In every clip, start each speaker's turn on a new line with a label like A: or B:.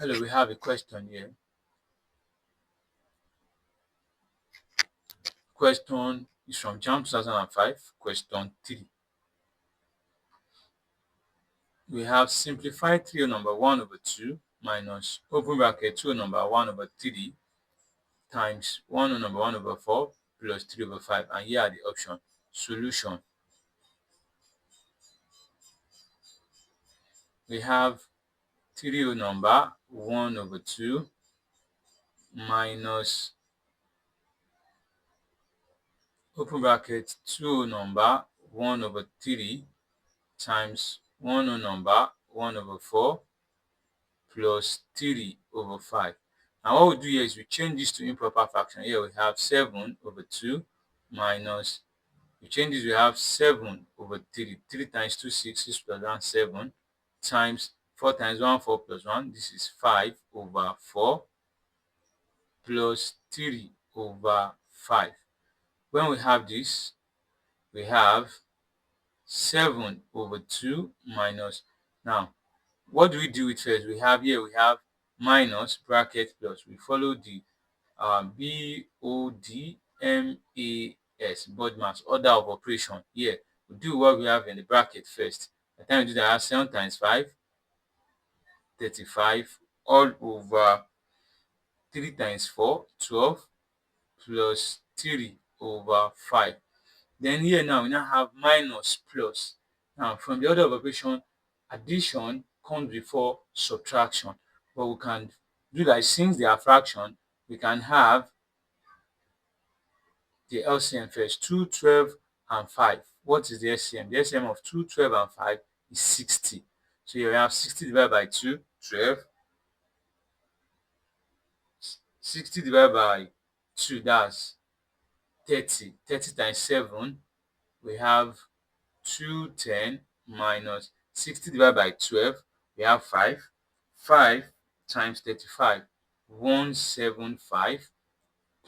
A: Hello, we have a question here. Question is from JAMB 2005, question 3. We have simplified 3 number 1 over 2 minus open bracket 2 number 1 over 3 times 1 number 1 over 4 plus 3 over 5. And here are the options. Solution. We have 3 number 1 over 2 minus open bracket 2 number 1 over 3 times 1 number 1 over 4 plus 3 over 5. Now what we do here is we change this to improper fraction. Here we have 7 over 2 minus, we change this, we have 7 over 3. 3 times 2, 6, 6 plus 1, 7 times 4 times 1, 4 plus 1. This is 5 over 4 plus 3 over 5. When we have this, we have 7 over 2 minus. Now, what do we do with first? We have here, we have minus bracket plus. We follow the BODMAS, order of operation. Here, we do what we have in the bracket first. By the time we do that, I have 7 times 5, 35, all over 3 times 4, 12, plus 3 over 5. Then here now, we now have minus plus. Now, from the order of operation, addition comes before subtraction. But we can do that since they are fraction, we can have the LCM first. 2, 12, and 5. What is the LCM? The LCM of 2, 12, and 5 is 60. So here we have 60 divided by 2, 12. 60 divided by 2, that's 30. 30 times 7, we have 210 minus 60 divided by 12, we have 5. 5 times 35, 175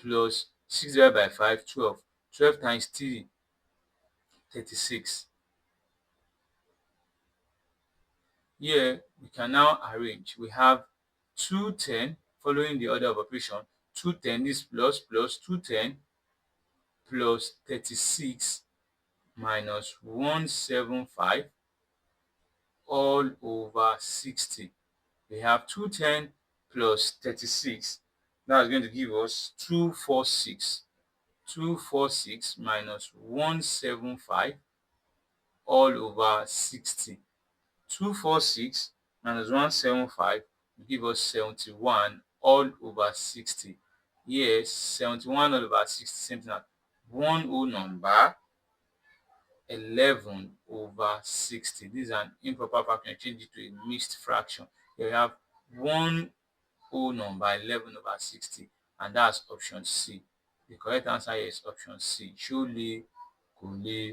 A: plus 6 divided by 5, 12. 12 times 3, 36. Here we can now arrange. We have 210 following the order of operation. 210 is plus 210 plus 36 minus 175 all over 60. We have 210 plus 36. That's going to give us 246. 246 minus 175 all over 60. 246 minus 175 will give us 71 all over 60. Yes, 71 all over 60, same thing as 1 whole number 11 over 60. This is an improper fraction. Change it to a mixed fraction. Here we have 1 whole number 11 over 60, and that's option C. The correct answer here is option C. Ṣó le, kò le.